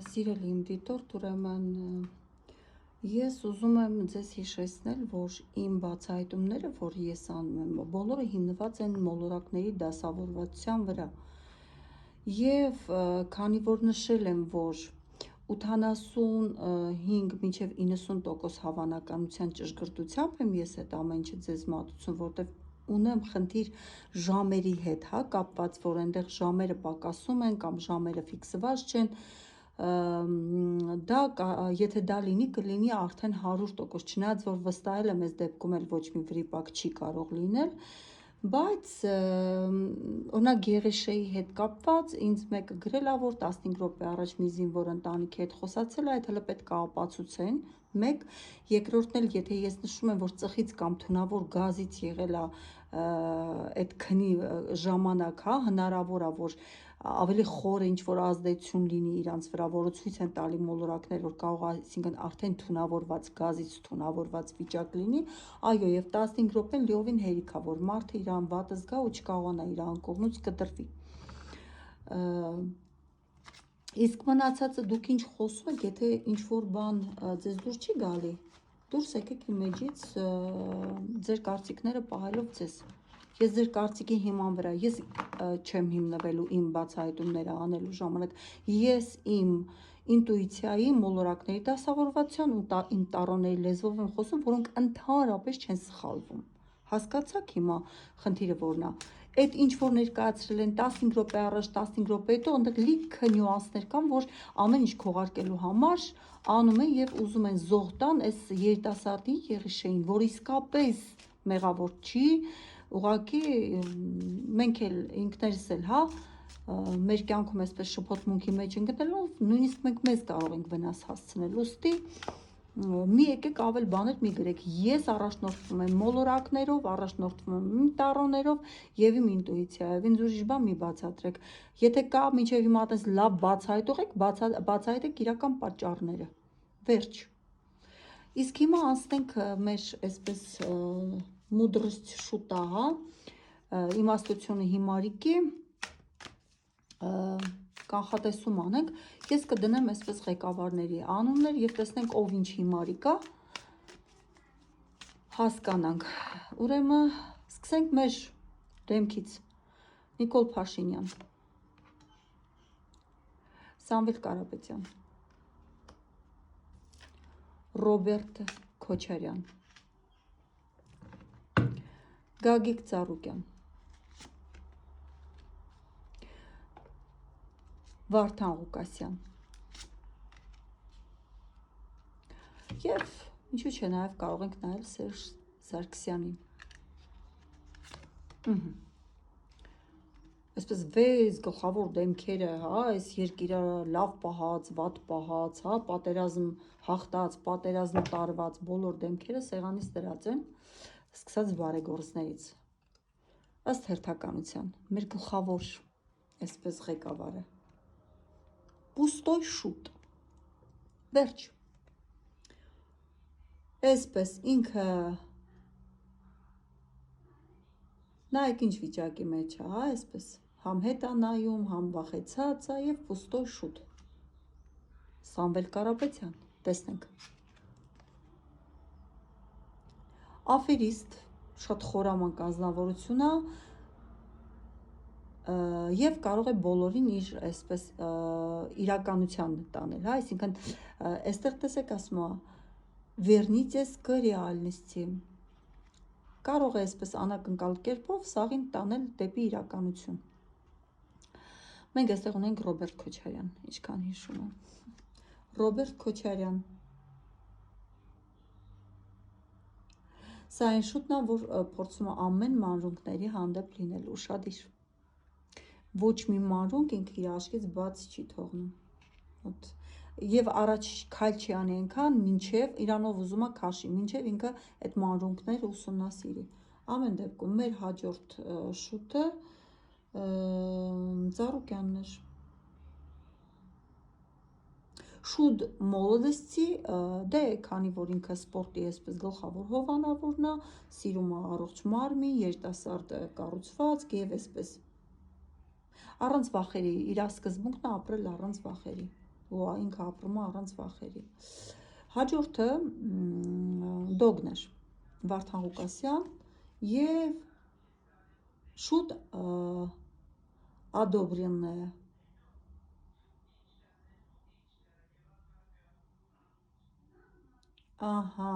Սիրելի իմ դիտորդ, ուրեմն ես ուզում եմ ձեզ հիշեցնել, որ իմ բացահայտումները, որ ես անում եմ, բոլորը հիմնված են մոլորակների դասավորվածության վրա։ Եվ քանի որ նշել եմ, որ 85 մինչև 90% հավանականության ճշգրտությամբ եմ ես այդ ամեն ինչը ձեզ մատուցում, որտեղ ունեմ խնդիր ժամերի հետ, կապված, որ այնտեղ ժամերը պակասում են կամ ժամերը ֆիքսված չեն, եթե դա լինի, կլինի արդեն 100%, չնայած որ վստահել եմ, այս դեպքում էլ ոչ մի վրիպակ չի կարող լինել, բայց օրինակ Գեղեշեի հետ կապված ինձ մեկը գրել է, որ 15 րոպե առաջ մի զինվոր ընտանիքի հետ խոսացել է, այդ հələ պետք է ապացուցեն, մեկ, երկրորդն էլ, եթե ես նշում եմ, որ ծխից կամ թունավոր գազից եղել է այդ քնի ժամանակ, հնարավոր է, որ ավելի խորը ինչ-որ ազդեցություն լինի իրանց վրա, որը ցույց են տալի մոլորակներ, որ կարող է, այսինքն արդեն թունավորված գազից թունավորված վիճակ լինի, այո, եւ 15 րոպեն լիովին հերիք է, որ մարդը իրան վատ զգա ու չկարողանա իր անկողնուց կտրվի։ Իսկ մնացածը դուք ինչ խոսում եք, եթե ինչ-որ բան ձեզ դուր չի գալի, դուրս եկեք իմ էջից ձեր կարծիքները պահելով ձեզ։ Ես ձեր կարծիքի հիման վրա, ես չեմ հիմնվելու իմ բացահայտումները անելու ժամանակ, ես իմ ինտուիցիայի, մոլորակների դասավորվածության ու իմ տառոների լեզվով եմ խոսում, որոնք ընդհանրապես չեն սխալվում։ Հասկացաք հիմա խնդիրը որն է։ Այդ ինչ որ ներկայացրել են 15 րոպե առաջ, 15 րոպե հետո, այնտեղ լիքը նյուանսներ կան, որ ամեն ինչ քողարկելու համար անում են եւ ուզում են զոհ տան այս երիտասարդի Գեղեշեին, որ իսկապես մեղավոր չի, ուղղակի մենք էլ ինքներս էլ, մեր կյանքում այսպես շփոթմունքի մեջ ընկնելով, նույնիսկ մենք մեզ կարող ենք վնաս հասցնել, ուստի մի եկեք ավել բաներ մի գրեք, ես առաջնորդվում եմ մոլորակներով, առաջնորդվում եմ իմ տառոներով եւ իմ ինտուիցիայով, ինձ ուրիշ բան մի բացատրեք, եթե կա մինչեւ հիմա այդպես լավ բացահայտող եք, բացահայտեք իրական պատճառները, վերջ։ Իսկ հիմա անցնենք մեր այսպես մուդրոստ շուտա, իմաստությունը հիմարիկի կանխատեսում անենք, ես կդնեմ այսպես ղեկավարների անուններ եւ տեսնենք ով ինչ հիմարիկ է, հասկանանք։ Ուրեմն սկսենք մեր դեմքից։ Նիկոլ Փաշինյան, Սամվել Կարապետյան, Ռոբերտ Քոչարյան, Գագիկ Ծառուկյան, Վարդան Ղուկասյան եւ ինչու՞ չէ նաեւ կարող ենք նայել Սերժ Սարգսյանին։ Այսպես վեց գլխավոր դեմքերը, այս երկիրը լավ պահած, վատ պահած, պատերազմ հաղթած, պատերազմ տարված, բոլոր դեմքերը սեղանից դրած են, սկսած բարեգործներից։ Ըստ հերթականության, մեր գլխավոր այսպես ղեկավարը Պուստոյ շուտ, վերջ, այսպես ինքը նայեք ինչ վիճակի մեջ է, այսպես, համ հետ է նայում, համ վախեցած է և պուստոյ շուտ, Սամվել Կարապետյան, տեսնենք, աֆերիստ, շատ խորամանկ անձնավորություն է, և կարող է բոլորին իր այսպես իրականության տանել, այսինքն այստեղ տեսեք ասում է վերնիցես կը ռեալնիստի, կարող է այսպես անակնկալ կերպով սաղին տանել դեպի իրականություն։ Մենք այստեղ ունենք Ռոբերտ Քոչարյան, ինչքան հիշում եմ, Ռոբերտ Քոչարյան, սա այն շուտն է, որ փորձում է ամեն մանրունքների հանդեպ լինել ուշադիր, ոչ մի մանրունք ինքը իր աչքից բաց չի թողնում, և առաջ քայլ չի անի այնքան, մինչև իրանով ուզում է քաշի, մինչև ինքը այդ մանրունքները ուսումնասիրի, ամեն դեպքում մեր հաջորդ շուտը Ծառուկյանն էր, շուտ մոլոդեսցի, դե քանի որ ինքը սպորտի այսպես գլխավոր հովանավորն է, սիրում է առողջ մարմին, երիտասարդ կառուցվածք և այսպես, առանց վախերի, իր սկզբունքն է ապրել առանց վախերի, ինքը ապրում է առանց վախերի։ Հաջորդը Դոգն էր, Վարդան Ղուկասյան եւ շուտ Ադոբրինն է։ Ահա,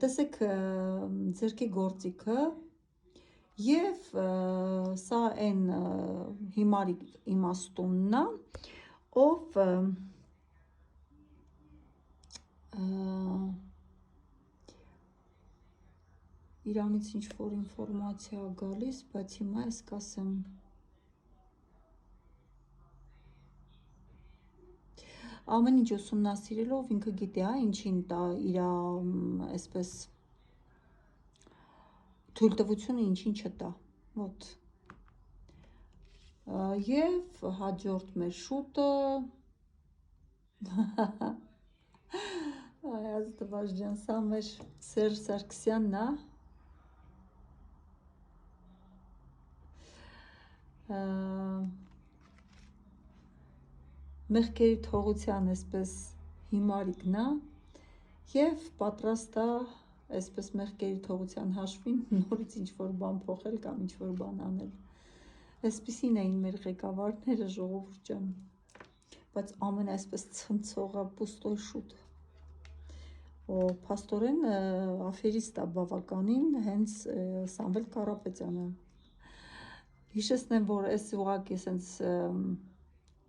տեսեք ձերքի գործիքը եւ սա այն հիմարի իմաստունն է, ով իրանից ինչ-որ ինֆորմացիա գալիս, բայց հիմա ես կասեմ։ Ամեն ինչ ուսումնասիրելով ինքը գիտի, ինչին տա իր այսպես թույլտվությունը ինչին չտա։ Вот։ Եվ հաջորդ մեր շուտը Աստված ջան, սա մեր Սերժ Սարգսյանն է։ Մեղքերի թողության այսպես հիմարիկն է եւ պատրաստ է այսպես մեղքերի թողության հաշվին նորից ինչ-որ բան փոխել կամ ինչ-որ բան անել։ Այսպիսին էին մեր ղեկավարները, ժողովուրդ ջան, բայց ամեն այսպես ցնցողը պուստոյ շուտ։ Փաստորեն աֆերիստ է բավականին հենց Սամվել Կարապետյանը։ Հիշեցնեմ, որ այս ուղղակի այսպես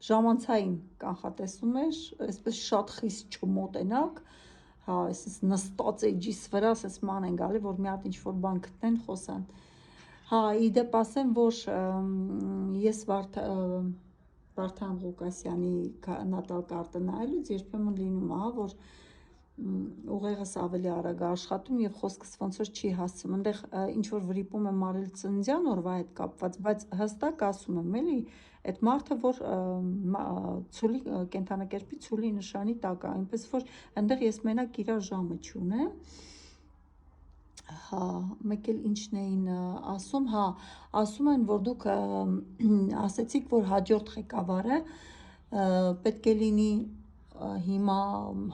ժամանցային կանխատեսում էր, այսպես շատ խիստ չմոտենակ, հա, այսպես նստած էջիս վրա, ասես ման են գալի, որ մի հատ ինչ-որ բան գտնեն, խոսան։ Հա, իդեպ ասեմ, որ ես Վարդան Ղուկասյանի նատալ կարտը նայելուց երբեմն լինում է, որ ուղեղս ավելի արագ աշխատում եւ խոսքս ոնց որ չի հասցում, այնտեղ ինչ որ վրիպում եմ արել ծննդյան օրվա հետ կապված, բայց հստակ ասում եմ, էլի, այդ մարդը որ ցուլի կենթանակերպի ցուլի նշանի տակ է, այնպես որ այնտեղ ես մենակ իր ժամը չունեմ։ Հա, մեկ էլ ինչն էին ասում, հա, ասում են, որ դուք ասեցիք, որ հաջորդ ղեկավարը պետք է լինի հիմա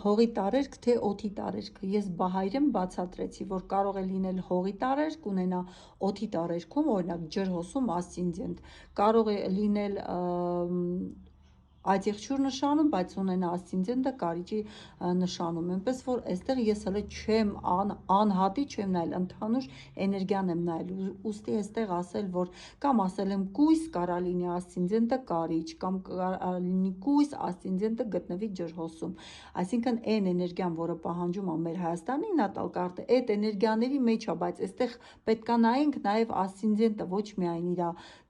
հողի տարերք, թե օդի տարերք։ Ես բահայրեմ բացատրեցի, որ կարող է լինել հողի տարերք, ունենա օդի տարերքում, օրինակ ջրհոսում ասցենդենտ, կարող է լինել այծեղջյուր նշանում, բայց ունենա ասցենդենտը կարիճի նշանում, այնպես որ այստեղ ես հələ չեմ անհատի չեմ նայել, ընդհանուր էներգիան եմ նայել, ուստի այստեղ ասել, որ կամ ասել եմ կույս կարա լինի ասցենդենտը կարիճ, կամ կարա լինի կույս ասցենդենտը գտնվի ջրհոսում, այսինքն այն էներգիան, որը պահանջում է մեր Հայաստանի նատալ կարտը, այդ էներգիաների մեջ է, բայց այստեղ պետքա նայենք նաև ասցենդենտը, ոչ միայն իր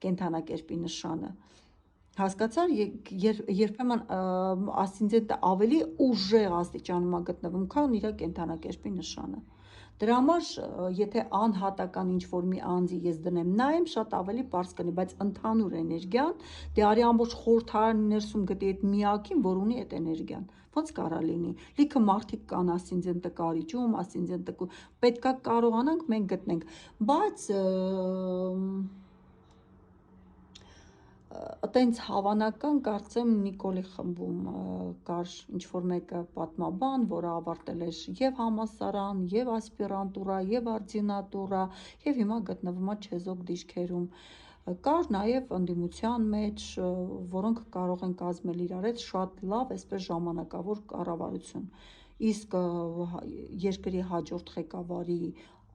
կենթանակերպի նշանը։ Հասկացար, երբեմն ասցենդենտը ավելի ուժեղ աստիճանում է գտնվում, քան իր կենթանակերպի նշանը։ Դրա համար, եթե անհատական ինչ-որ մի անձի ես դնեմ նայեմ, շատ ավելի պարզ կլինի, բայց ընդհանուր էներգիան, դե արի ամբողջ խորհրդարանի ներսում գտի այդ միակին, որ ունի այդ էներգիան։ Ոնց կարա լինի։ Լիքը մարդիկ կան ասցենդենտը կարիճում, ասցենդենտը պետքա կարողանանք մենք գտնենք, բայց Տենց հավանական կարծեմ Նիկոլի խմբում կար ինչ-որ մեկը պատմաբան, որը ավարտել էր եւ համալսարան, եւ ասպիրանտուրա, եւ արձինատուրա, եւ հիմա գտնվում է չեզոք դիրքերում։ Կար նաեւ ընդդիմության մեջ, որոնք կարող են կազմել իրար հետ շատ լավ այսպես ժամանակավոր կառավարություն։ Իսկ երկրի հաջորդ ղեկավարի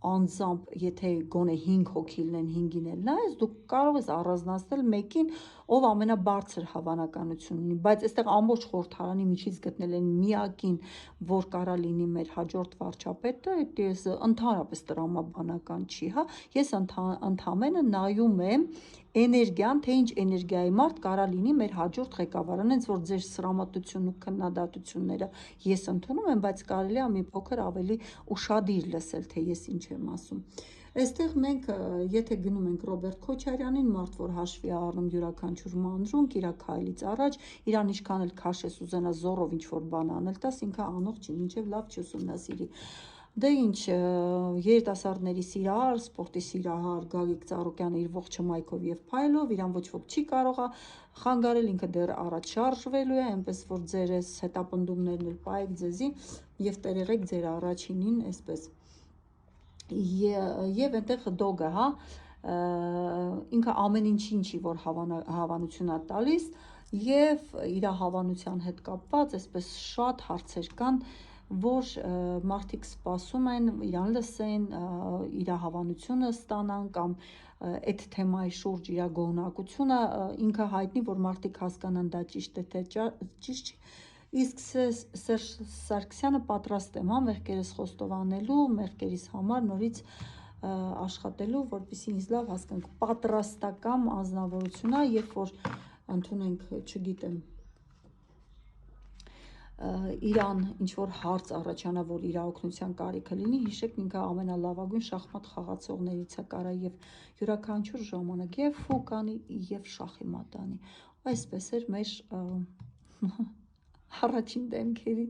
անձամբ, եթե գոնե 5 հոգի լինեն, 5-ին էլ նայես, դու կարող ես առանձնացնել մեկին, ով ամենաբարձր հավանականություն ունի, բայց այստեղ ամբողջ խորհրդարանի միջից գտնել են միակին, որ կարա լինի մեր հաջորդ վարչապետը, դա ընդհանրապես տրամաբանական չի, հա, ես ընդամենը նայում եմ էներգիան, թե ինչ էներգիայի մարդ կարա լինի մեր հաջորդ ղեկավարը, հենց որ ձեր սրամատությունն ու քննադատությունները ես ընդունում եմ, բայց կարելի է մի փոքր ավելի ուշադիր լսել, թե ես ինչ եմ ասում։ Այստեղ մենք, եթե գնում ենք Ռոբերտ Քոչարյանին, մարդ, որ հաշվի է առնում յուրաքանչյուր մանրունք, իր քայլից առաջ, իրան ինչքան էլ քաշես ուզենա զորով ինչ-որ բան անել, տաս ինքը անող չի, մինչև լավ չուսումնասիրի։ Դե ինչ, երիտասարդների սիրահար, սպորտի սիրահար Գագիկ Ծառուկյանը իր ողջ հմայքով եւ փայլով, իրան ոչ ոք չի կարողա խանգարել, ինքը դեռ առաջ շարժվելու է, այնպես որ ձեր այս հետապնդումներն էլ պայեք ձեզի եւ տեղեղեք ձեր առաջինին, այսպես։ Եվ այնտեղ դոգը, հա, ինքը ամեն ինչի որ հավանություն է տալիս եւ իր հավանության հետ կապված այսպես շատ հարցեր կան, որ մարդիկ սպասում են իրան լսեն, իր հավանությունը ստանան կամ այդ թեմայի շուրջ իր գոհնակությունը ինքը հայտնի, որ մարդիկ հասկանան դա ճիշտ է թե ճիշտ չի։ Իսկ Սերժ Սարգսյանը պատրաստ եմ, հա, մեղքերս խոստովանելու, մեղքերիս համար նորից աշխատելու, որպեսզի ինձ լավ հասկանանք, պատրաստական անձնավորություն է, երբ որ ընդունենք, չգիտեմ, իրան ինչ-որ հարց առաջանա, որ իր օգնության կարիքը լինի, հիշեք, ինքը ամենալավագույն շախմատ խաղացողներից է, կարա եւ յուրաքանչյուր ժամանակ եւ ֆուկանի եւ շախի մատանի։ Այսպես էր մեր առաջին դեմքերի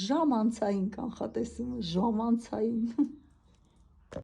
ժամանցային կանխատեսումը, ժամանցային